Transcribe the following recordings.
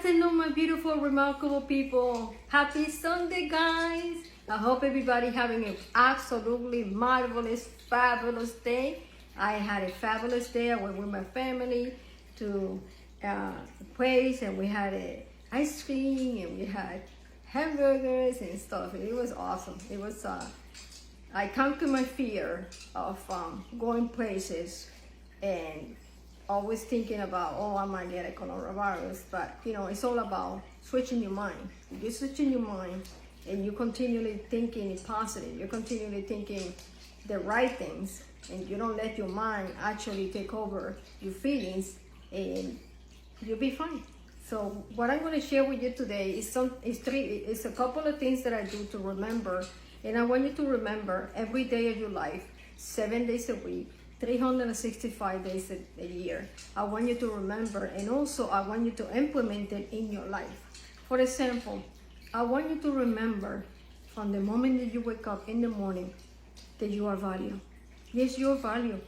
afternoon, my beautiful, remarkable people. Happy Sunday, guys. I hope everybody having an absolutely marvelous, fabulous day. I had a fabulous day. I went with my family to a place, and we had ice cream, and we had hamburgers and stuff. It was awesome. It was, I conquered my fear of going places and always thinking about, oh, I might get a coronavirus. But you know, it's all about switching your mind. You're switching your mind and you continually thinking positive. You're continually thinking the right things, and you don't let your mind actually take over your feelings, and you'll be fine. So what I'm going to share with you today is it's a couple of things that I do to remember. And I want you to remember every day of your life, 7 days a week, 365 days a year. I want you to remember, and also I want you to implement it in your life. For example, I want you to remember from the moment that you wake up in the morning that you are valued. Yes, you are valued.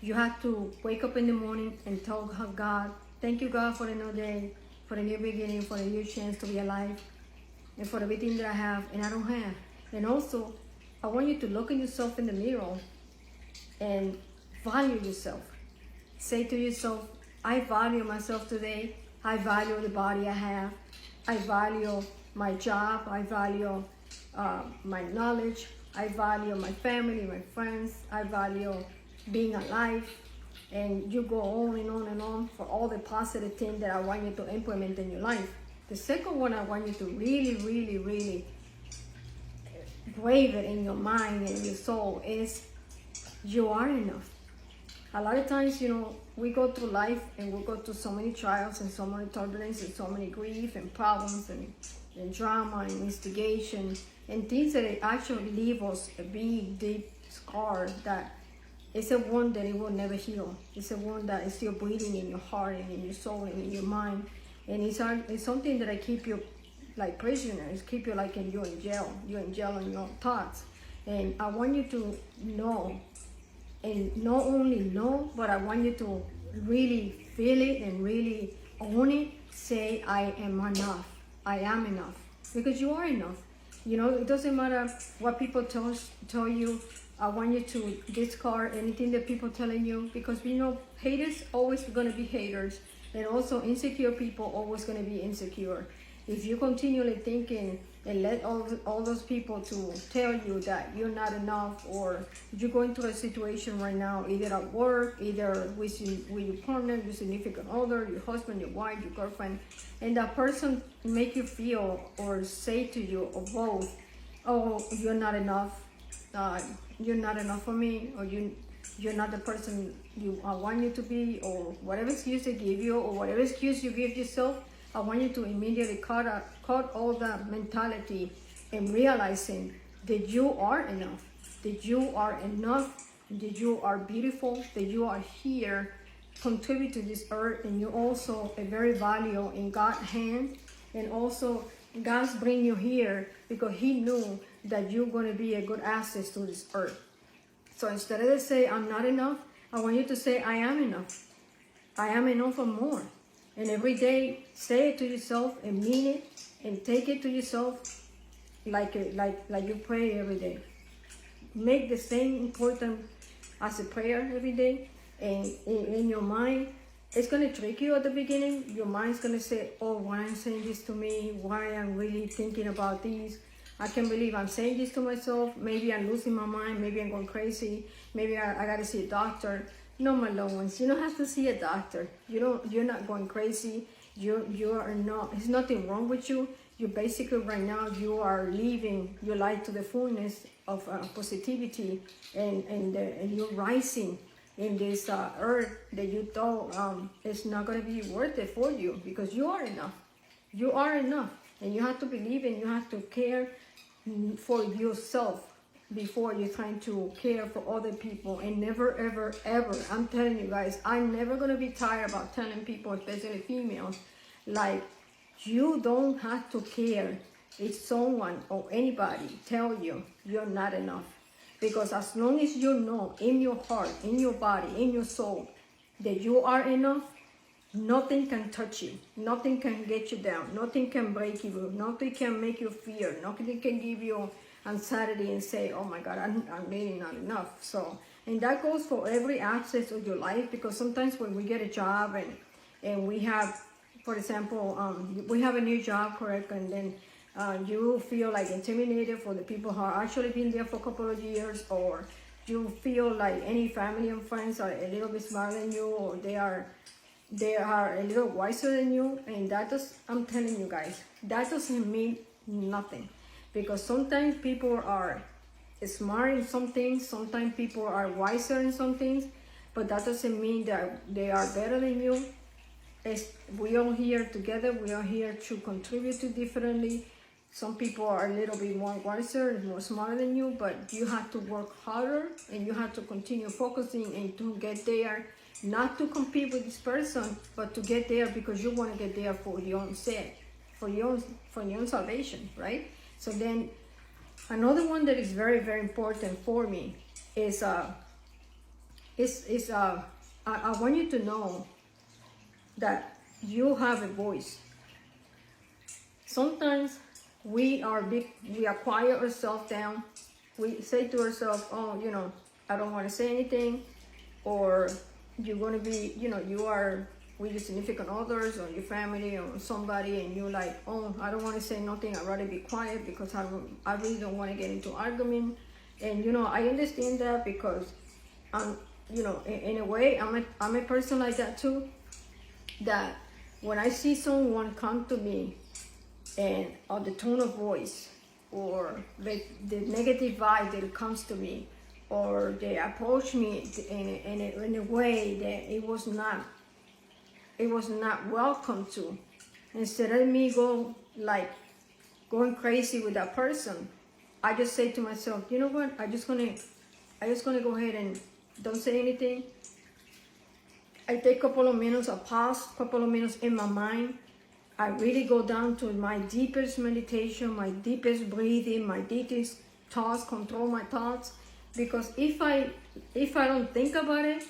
You have to wake up in the morning and tell God, thank you, God, for another day, for a new beginning, for a new chance to be alive, and for everything that I have and I don't have. And also, I want you to look at yourself in the mirror and value yourself. Say to yourself, I value myself today. I value the body I have. I value my job. I value my knowledge. I value my family, my friends. I value being alive. And you go on and on and on for all the positive things that I want you to implement in your life. The second one, I want you to really, really, really grave it in your mind and your soul is you are enough. A lot of times, you know, we go through life and we go through so many trials and so many turbulence and so many grief and problems and drama and instigation and things that actually leave us a big, deep scar that it's a wound that it will never heal. It's a wound that is still bleeding in your heart and in your soul and in your mind. And it's something that I keep you like prisoners, keep you like you're in jail. You're in jail in your thoughts. And I want you to know, and not only know, but I want you to really feel it and really own it. Say, I am enough. I am enough. Because you are enough. You know, it doesn't matter what people tell you. I want you to discard anything that people telling you, because you know, haters always gonna be haters, and also insecure people always gonna be insecure. If you continually thinking and let all those people to tell you that you're not enough, or you're going through a situation right now, either at work, either with your partner, your significant other, your husband, your wife, your girlfriend, and that person make you feel or say to you or both, oh, you're not enough, you're not enough for me, or you're not the person I want you to be, or whatever excuse they give you, or whatever excuse you give yourself, I want you to immediately cut all that mentality and realizing that you are enough, that you are enough, that you are beautiful, that you are here, contribute to this earth, and you're also a very valuable in God's hand. And also, God's bring you here because He knew that you're going to be a good asset to this earth. So instead of say, I'm not enough, I want you to say, I am enough. I am enough and more. And every day, say it to yourself and mean it, and take it to yourself like you pray every day. Make the same important as a prayer every day. And in your mind, it's going to trick you at the beginning. Your mind's going to say, oh, why I'm saying this to me? Why I'm really thinking about this? I can't believe I'm saying this to myself. Maybe I'm losing my mind. Maybe I'm going crazy. Maybe I got to see a doctor. No, my loved ones, you don't have to see a doctor. You're not going crazy. You are not. There's nothing wrong with you. You basically right now you are living your life to the fullness of positivity, and you're rising in this earth that you thought it's not going to be worth it for you, because you are enough. You are enough, and you have to believe, and you have to care for yourself before you're trying to care for other people. And never, ever, ever, I'm telling you guys, I'm never going to be tired about telling people, especially females, like, you don't have to care if someone or anybody tell you you're not enough. Because as long as you know in your heart, in your body, in your soul, that you are enough, nothing can touch you. Nothing can get you down. Nothing can break you. Nothing can make you fear. Nothing can give you anxiety and say, oh my God, I'm really not enough. So, and that goes for every aspect of your life, because sometimes when we get a job and we have, for example, we have a new job, correct? And then you feel like intimidated for the people who are actually been there for a couple of years, or you feel like any family and friends are a little bit smarter than you, or they are a little wiser than you. And that does, I'm telling you guys, that doesn't mean nothing, because sometimes people are smart in some things, sometimes people are wiser in some things, but that doesn't mean that they are better than you. We all here together, we are here to contribute to differently. Some people are a little bit more wiser and more smarter than you, but you have to work harder and you have to continue focusing and to get there, not to compete with this person, but to get there because you want to get there for your own sake, for your own salvation, right? So then another one that is very, very important for me is I want you to know that you have a voice. Sometimes we quiet ourselves down. We say to ourselves, oh, I don't want to say anything, or you're going to be, you are with your significant others or your family or somebody, and you're like, oh, I don't want to say nothing. I'd rather be quiet because I really don't want to get into argument. And I understand that, because in a way, I'm a person like that too. That when I see someone come to me and or the tone of voice or the negative vibe that comes to me, or they approach me in a way that it was not welcome to, instead of me going crazy with that person, I just say to myself, you know what, I just gonna go ahead and don't say anything. I take a couple of minutes, I pause, a couple of minutes in my mind. I really go down to my deepest meditation, my deepest breathing, my deepest thoughts, control my thoughts. Because if I don't think about it,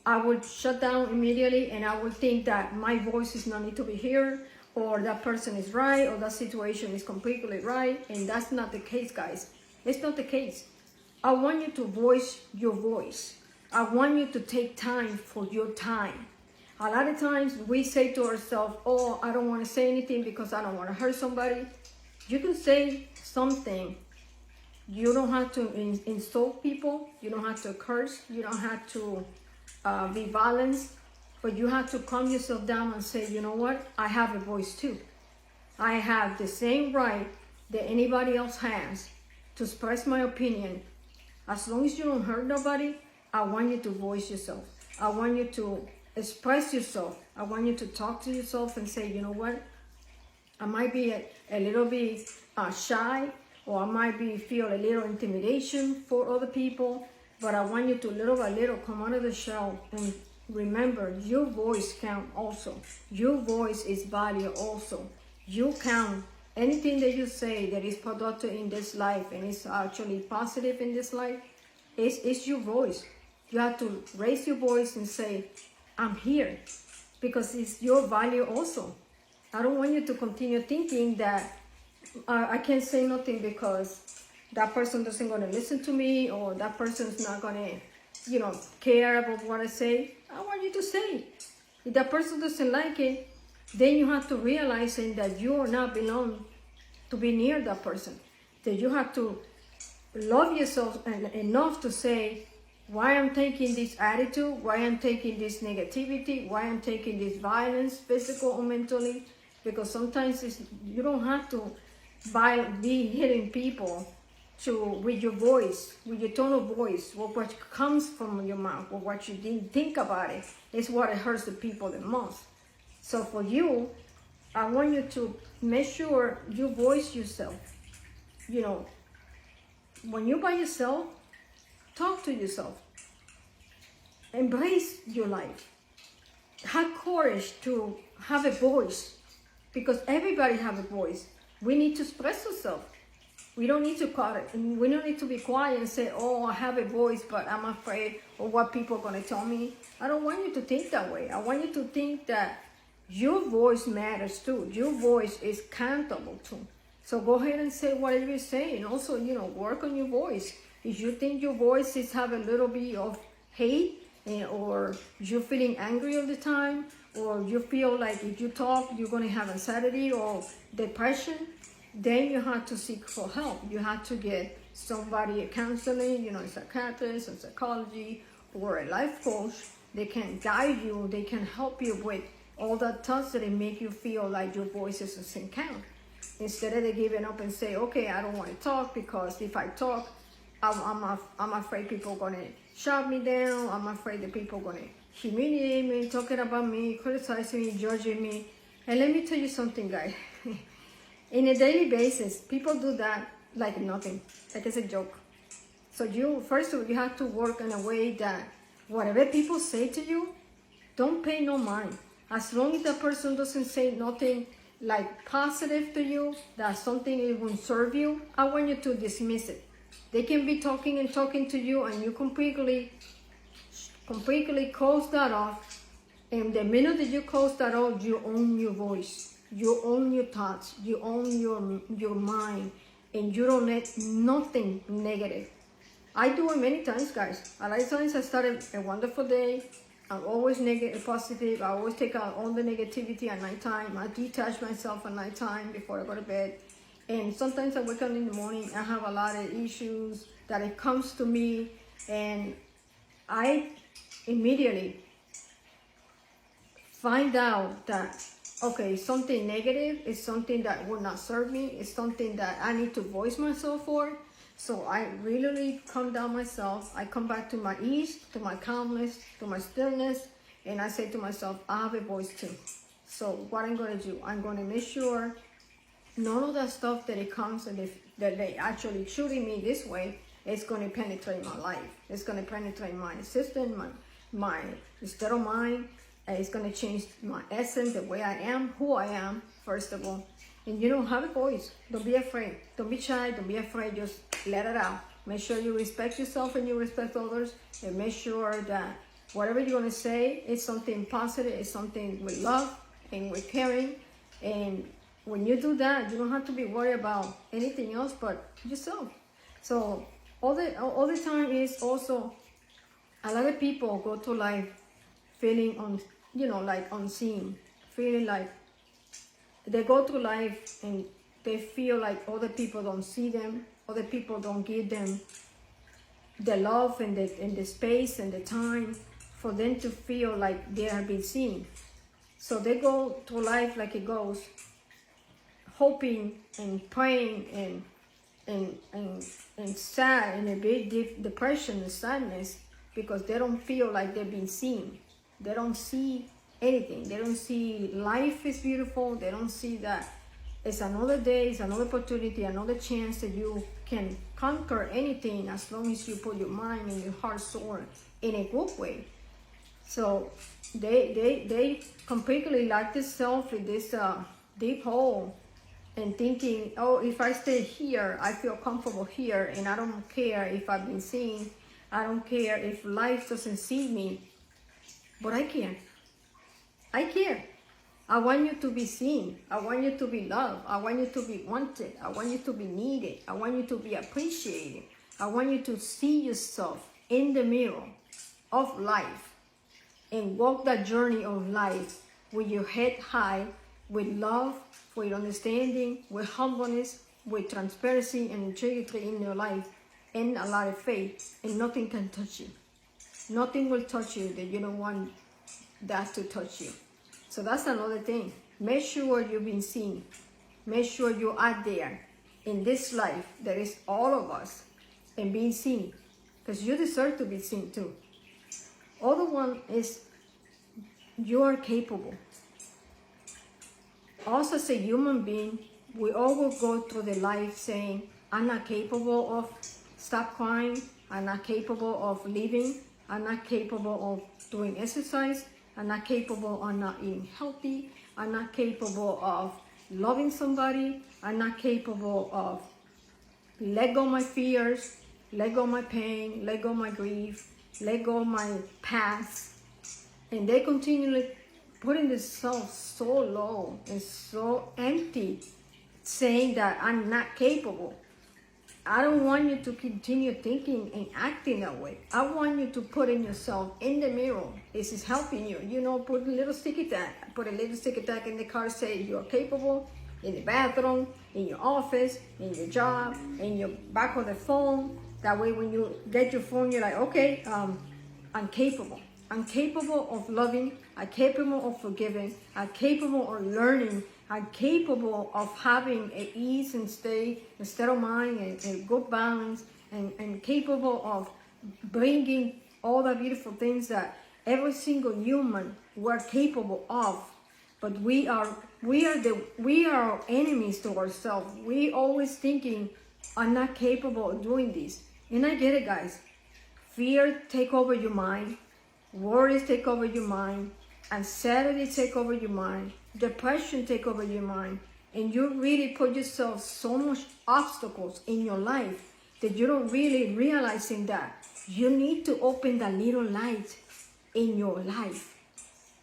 I would shut down immediately, and I would think that my voice is not need to be heard, or that person is right, or that situation is completely right. And that's not the case, guys. It's not the case. I want you to voice your voice. I want you to take time for your time. A lot of times we say to ourselves, oh, I don't want to say anything because I don't want to hurt somebody. You can say something. You don't have to insult people. You don't have to curse. You don't have to be violent. But you have to calm yourself down and say, you know what? I have a voice too. I have the same right that anybody else has to express my opinion. As long as you don't hurt nobody, I want you to voice yourself. I want you to express yourself. I want you to talk to yourself and say, you know what? I might be a little bit shy, or I might feel a little intimidation for other people, but I want you to little by little come out of the shell and remember, your voice counts also. Your voice is value also. You count. Anything that you say that is productive in this life and is actually positive in this life, it's your voice. You have to raise your voice and say, I'm here, because it's your value also. I don't want you to continue thinking that I can't say nothing because that person doesn't going to listen to me, or that person's not going to, care about what I say. I want you to say. If that person doesn't like it, then you have to realize that you are not belong to be near that person. That you have to love yourself enough to say, why I'm taking this attitude, why I'm taking this negativity, why I'm taking this violence, physical or mentally. Because sometimes you don't have to be hitting people with your voice, with your tone of voice, what comes from your mouth, or what you didn't think about it, is what hurts the people the most. So for you, I want you to make sure you voice yourself. When you're by yourself, talk to yourself. Embrace your life. Have courage to have a voice, because everybody have a voice. We need to express ourselves. We don't need to cut it. We don't need to be quiet and say, oh, I have a voice, but I'm afraid of what people are going to tell me. I don't want you to think that way. I want you to think that your voice matters too. Your voice is countable too. So go ahead and say whatever you say, and also, work on your voice. If you think your voice is have a little bit of hate, or you're feeling angry all the time, or you feel like if you talk, you're going to have anxiety or depression, then you have to seek for help. You have to get somebody, a counseling, a psychiatrist, a psychology, or a life coach. They can guide you. They can help you with all the thoughts that make you feel like your voice doesn't count. Instead of they giving up and say, okay, I don't want to talk because if I talk, I'm afraid people are going to shut me down. I'm afraid that people are going to humiliate me, talking about me, criticizing me, judging me. And let me tell you something, guys. In a daily basis, people do that like nothing, like it's a joke. So first of all, you have to work in a way that whatever people say to you, don't pay no mind. As long as the person doesn't say nothing like positive to you, that something it won't serve you, I want you to dismiss it. They can be talking and talking to you, and you completely close that off. And the minute that you close that off, you own your voice, you own your thoughts, you own your mind, and you don't let nothing negative. I do it many times, guys. A lot of times I started a wonderful day. I'm always positive. I always take out all the negativity at nighttime. I detach myself at nighttime before I go to bed. And sometimes I wake up in the morning, I have a lot of issues that it comes to me, and I immediately find out that, okay, something negative is something that will not serve me. It's something that I need to voice myself for. So I really calm down myself. I come back to my ease, to my calmness, to my stillness, and I say to myself, I have a voice too. So what I'm going to do, I'm going to make sure none of that stuff that it comes and that they actually treating me this way is going to penetrate my life. It's going to penetrate my system, my state of mind. It's going to change my essence, the way I am, who I am, first of all. And have a voice. Don't be afraid. Don't be shy. Don't be afraid. Just let it out. Make sure you respect yourself and you respect others. And make sure that whatever you're going to say is something positive, is something with love and with caring. And when you do that, you don't have to be worried about anything else but yourself. So all the time is also, a lot of people go through life feeling like unseen, feeling like they go through life and they feel like other people don't see them, other people don't give them the love and the space and the time for them to feel like they have been seen. So they go through life like it goes, hoping and praying and sad, in a big deep depression and sadness, because they don't feel like they've been seen. They don't see anything. They don't see life is beautiful. They don't see that it's another day, it's another opportunity, another chance that you can conquer anything as long as you put your mind and your heart soar in a good way. So they completely lock themselves in this deep hole and thinking, oh, if I stay here, I feel comfortable here, and I don't care if I've been seen. I don't care if life doesn't see me, but I care. I care. I want you to be seen. I want you to be loved. I want you to be wanted. I want you to be needed. I want you to be appreciated. I want you to see yourself in the mirror of life and walk that journey of life with your head high, with love, with understanding, with humbleness, with transparency and integrity in your life, and a lot of faith, and nothing can touch you. Nothing will touch you that you don't want that to touch you. So that's another thing. Make sure you've been seen. Make sure you're out there in this life that is all of us, and being seen, because you deserve to be seen too. Other one is you are capable. Also, as a human being, we all will go through the life saying, I'm not capable of stop crying. I'm not capable of living. I'm not capable of doing exercise. I'm not capable of not eating healthy. I'm not capable of loving somebody. I'm not capable of let go of my fears, let go of my pain, let go of my grief, let go of my past. And they continually putting yourself so low and so empty, saying that I'm not capable. I don't want you to continue thinking and acting that way. I want you to put in yourself in the mirror. This is helping you. You know, put a little sticky tag. Put a little sticky tag in the car, say you're capable, in the bathroom, in your office, in your job, in your back of the phone. That way when you get your phone, you're like, okay, I'm capable. I'm capable of loving. I'm capable of forgiving. I'm capable of learning. I'm capable of having an ease and state of mind and good balance, and capable of bringing all the beautiful things that every single human we're capable of. But we are our enemies to ourselves. We always thinking, I'm not capable of doing this. And I get it, guys. Fear take over your mind. Worries take over your mind. Anxiety take over your mind. Depression take over your mind. And you really put yourself so much obstacles in your life that you don't really realizing that you need to open that little light in your life.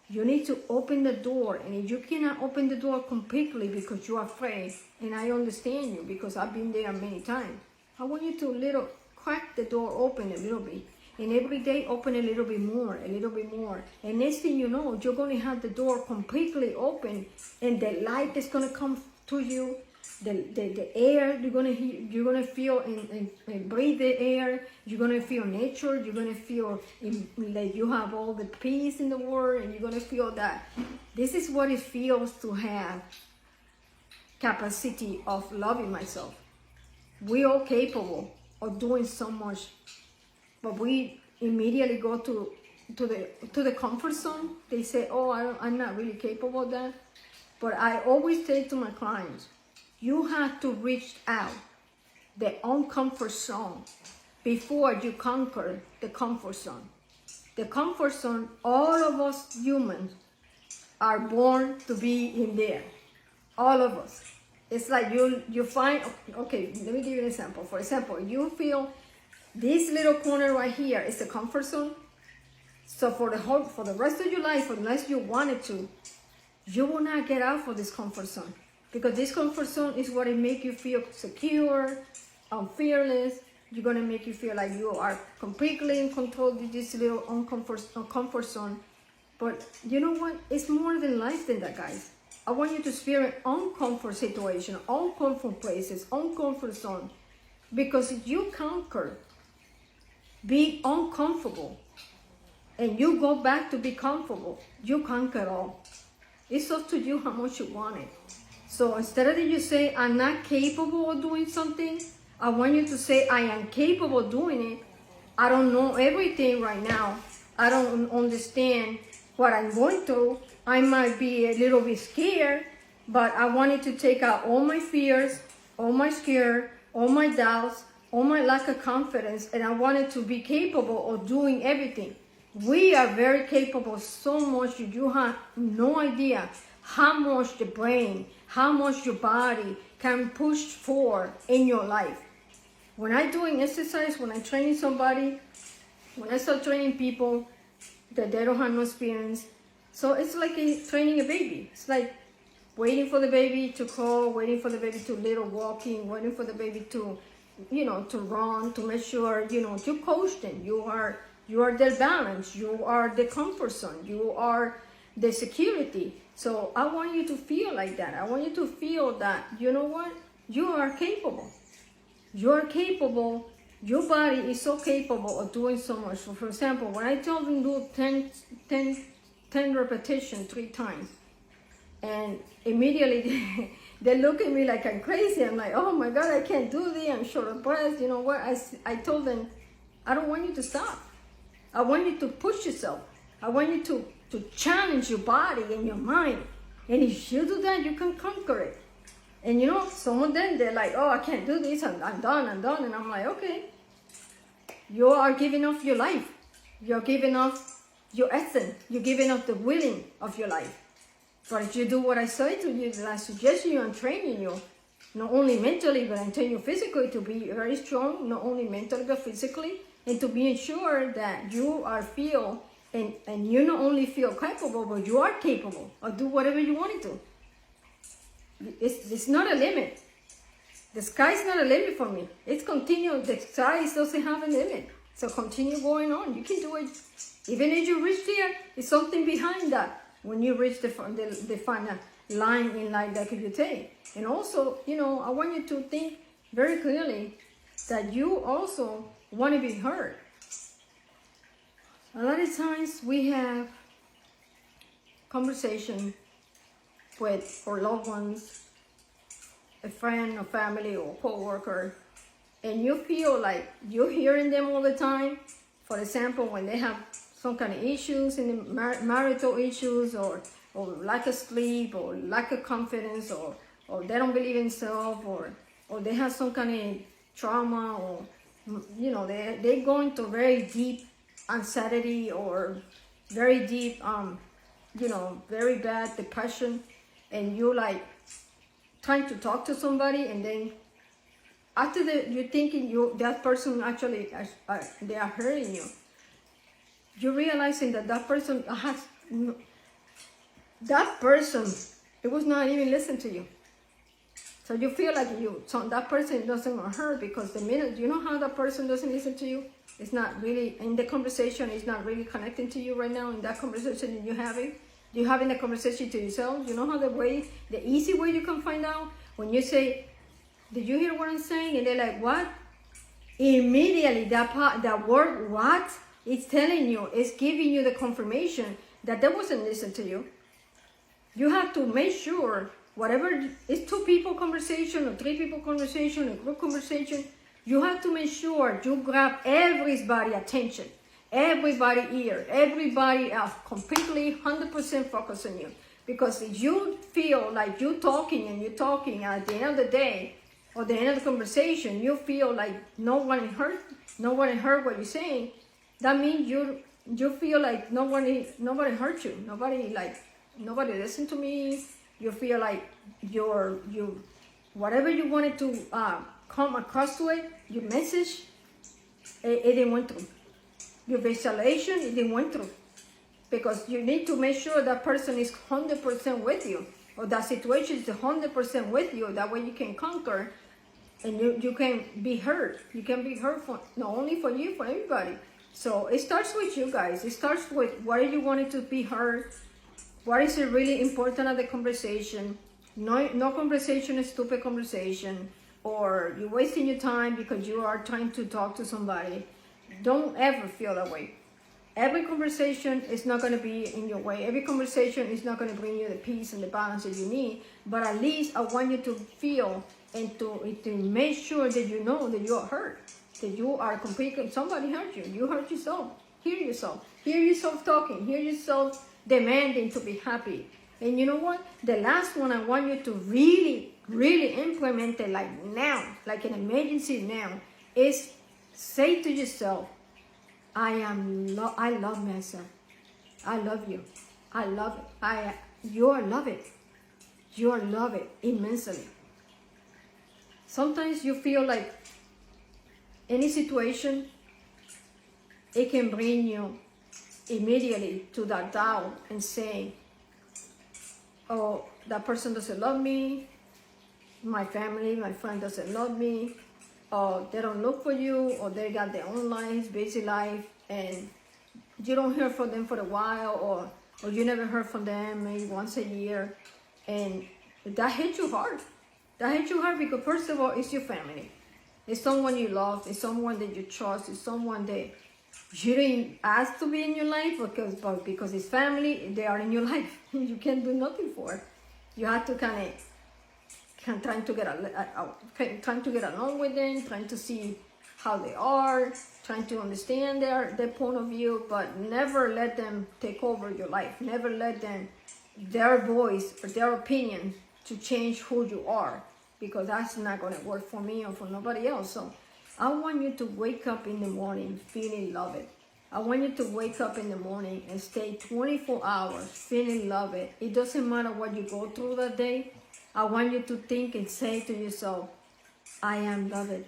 You need to open the door, and if you cannot open the door completely because you're afraid, and I understand you because I've been there many times, I want you to crack the door open a little bit. And every day open a little bit more, a little bit more. And next thing you know, you're going to have the door completely open, and the light is going to come to you. The air you're gonna feel and breathe the air. You're gonna feel nature. You're gonna feel like you have all the peace in the world, and you're gonna feel that this is what it feels to have capacity of loving myself. We are capable of doing so much, but we immediately go to the comfort zone. They say, "Oh, I'm not really capable of that." But I always say to my clients, you have to reach out the uncomfort zone before you conquer the comfort zone. The comfort zone, all of us humans are born to be in there. All of us. It's like you find, okay, let me give you an example. For example, you feel this little corner right here is the comfort zone. So for the rest of your life, unless you wanted to, you will not get out of this comfort zone. Because this comfort zone is what it make you feel secure, fearless. You're gonna make you feel like you are completely in control of this little comfort zone. But you know what? It's more than life than that, guys. I want you to experience uncomfort situation, uncomfort places, uncomfort zone. Because if you conquer, be uncomfortable, and you go back to be comfortable, you conquer all. It's up to you how much you want it. So instead of you say, I'm not capable of doing something, I want you to say, I am capable of doing it. I don't know everything right now. I don't understand what I'm going through. I might be a little bit scared, but I wanted to take out all my fears, all my scare, all my doubts, all my lack of confidence, and I wanted to be capable of doing everything. We are very capable, so much you have no idea how much the brain, how much your body can push forward in your life. When I'm doing exercise, when I'm training somebody, when I start training people that they don't have no experience, so it's like training a baby. It's like waiting for the baby to crawl, waiting for the baby to little walking, waiting for the baby to, to run, to make sure, you coach them. You are their balance. You are the comfort zone. You are the security. So I want you to feel like that. I want you to feel that, you know what? You are capable. You are capable. Your body is so capable of doing so much. So for example, when I tell them do 10 repetitions 3 times, and immediately they look at me like I'm crazy. I'm like, oh my God, I can't do this. I'm short of breath. You know what? I told them, I don't want you to stop. I want you to push yourself. I want you to challenge your body and your mind. And if you do that, you can conquer it. And some of them, they're like, oh, I can't do this. I'm done. And I'm like, okay. You are giving up your life. You're giving up your essence. You're giving up the willing of your life. But if you do what I say to you, that I suggest you and training you, not only mentally, but I'm telling you physically, to be very strong, not only mentally, but physically, and to be sure that you are feel And you not only feel capable, but you are capable of do whatever you want to do. It's not a limit. The sky is not a limit for me. It's continuous. The sky doesn't have a limit. So continue going on. You can do it. Even if you reach there, it's something behind that when you reach the final line in life that you take. And also, I want you to think very clearly that you also want to be heard. A lot of times we have conversation with our loved ones, a friend or family or co-worker, and you feel like you're hearing them all the time. For example, when they have some kind of issues in the marital issues, or lack of sleep, or lack of confidence, or they don't believe in self, or they have some kind of trauma, or they're going to very deep anxiety, or very deep very bad depression, and you like trying to talk to somebody, and then after you're thinking that person actually they are hurting you, you're realizing that person it was not even listening to you. So you feel like that person doesn't hurt, because the minute how that person doesn't listen to you, it's not really in the conversation, it's not really connecting to you right now in that conversation that you're having a conversation to yourself. You know how the easy way you can find out, when you say, did you hear what I'm saying? And they're like, what? Immediately that word what is telling you, it's giving you the confirmation that they wasn't listening to you. You have to make sure, whatever, it's 2 people conversation, or 3 people conversation, or group conversation, you have to make sure you grab everybody's attention, everybody ear, everybody else, completely 100% focus on you. Because if you feel like you're talking, at the end of the day, or the end of the conversation, you feel like no one heard what you're saying, that means you feel like nobody heard you, nobody listened to me. You feel like you whatever you wanted to come across to it, your message, it didn't went through. Your visualization, it didn't went through. Because you need to make sure that person is 100% with you, or that situation is 100% with you. That way you can conquer, and you can be heard. You can be heard for not only for you, for everybody. So it starts with you guys. It starts with what are you wanting to be heard. What is really important at the conversation? No conversation is stupid conversation, or you're wasting your time because you are trying to talk to somebody. Don't ever feel that way. Every conversation is not going to be in your way. Every conversation is not going to bring you the peace and the balance that you need. But at least I want you to feel and to make sure that you know that you are heard, that you are completely, somebody hurt you. You hurt yourself. Hear yourself. Hear yourself talking. Hear yourself demanding to be happy. And you know what? The last one, I want you to really, really implement it like now, like an emergency now, is say to yourself, I love myself. I love you. I love it. You are loved. You are loved immensely. Sometimes you feel like any situation, it can bring you immediately to that doubt and saying, oh, that person doesn't love me, my family, my friend doesn't love me, or they don't look for you, or they got their own lives, busy life, and you don't hear from them for a while, or you never heard from them maybe once a year, and that hits you hard. That hits you hard because first of all, it's your family. It's someone you love, it's someone that you trust, it's someone that you didn't ask to be in your life, because it's family, they are in your life. You can't do nothing for it. You have to trying to get along with them, trying to see how they are, trying to understand their point of view, but never let them take over your life. Never let their voice or their opinion to change who you are, because that's not going to work for me or for nobody else. So I want you to wake up in the morning feeling loved. I want you to wake up in the morning and stay 24 hours feeling loved. It doesn't matter what you go through that day. I want you to think and say to yourself, I am loved.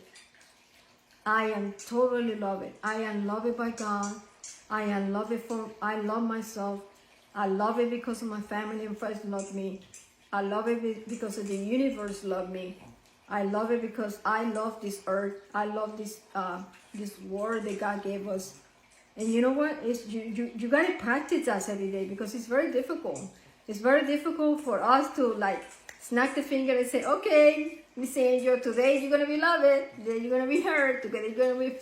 I am totally loved. I am loved by God. I love it I love myself. I love it because my family and friends love me. I love it because of the universe love me. I love it because I love this earth. I love this world that God gave us. And you know what? You gotta practice that every day because it's very difficult. It's very difficult for us to like snap the finger and say, okay, Miss Angel, today you're gonna be loved, today you're gonna be heard, today you're gonna be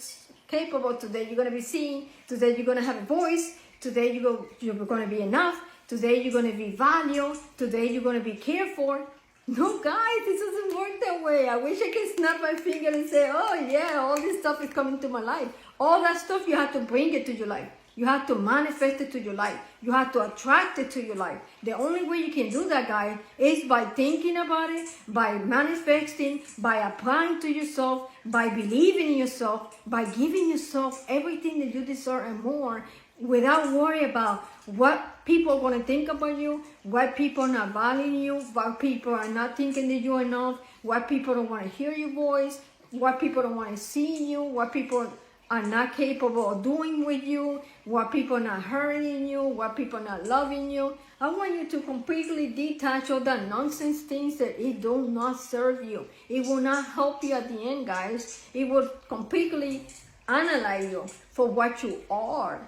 capable, today you're gonna be seen, today you're gonna have a voice, today you're gonna be enough, today you're gonna be valued, today you're gonna be cared for. No, guys, this doesn't work that way. I wish I could snap my finger and say, oh yeah, all this stuff is coming to my life. All that stuff, you have to bring it to your life. You have to manifest it to your life. You have to attract it to your life. The only way you can do that, guys, is by thinking about it, by manifesting, by applying to yourself, by believing in yourself, by giving yourself everything that you deserve and more, without worry about what people are going to think about you, what people are not valuing you, what people are not thinking that you're enough, what people don't want to hear your voice, what people don't want to see you, what people are not capable of doing with you, what people are not hurting you, what people are not loving you. I want you to completely detach all that nonsense things that it do not serve you. It will not help you at the end, guys. It will completely analyze you for what you are.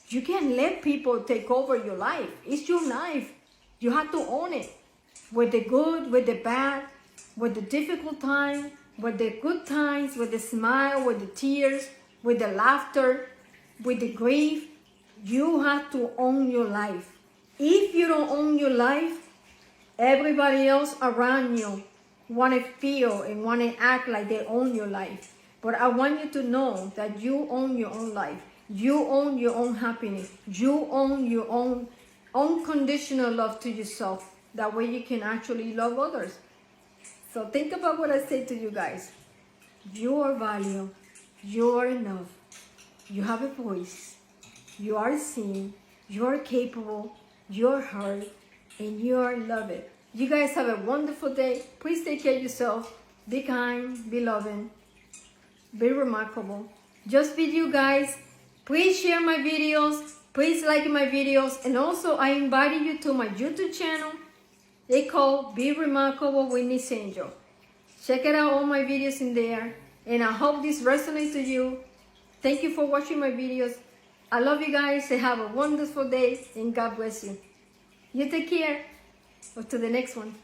You can't let people take over your life. It's your life. You have to own it. With the good, with the bad, with the difficult time, with the good times, with the smile, with the tears, with the laughter, with the grief. You have to own your life. If you don't own your life, everybody else around you want to feel and want to act like they own your life. But I want you to know that you own your own life. You own your own happiness. You own your own unconditional love to yourself. That way you can actually love others. So think about what I say to you guys. You are valued. You are enough. You have a voice. You are seen. You are capable. You are heard. And you are loved. You guys have a wonderful day. Please take care of yourself. Be kind. Be loving. Be remarkable. Just be you guys. Please share my videos. Please like my videos. And also I invite you to my YouTube channel. They call Be Remarkable with Miss Angel. Check it out, all my videos in there. And I hope this resonates to you. Thank you for watching my videos. I love you guys. Have a wonderful day. And God bless you. You take care. Or to the next one.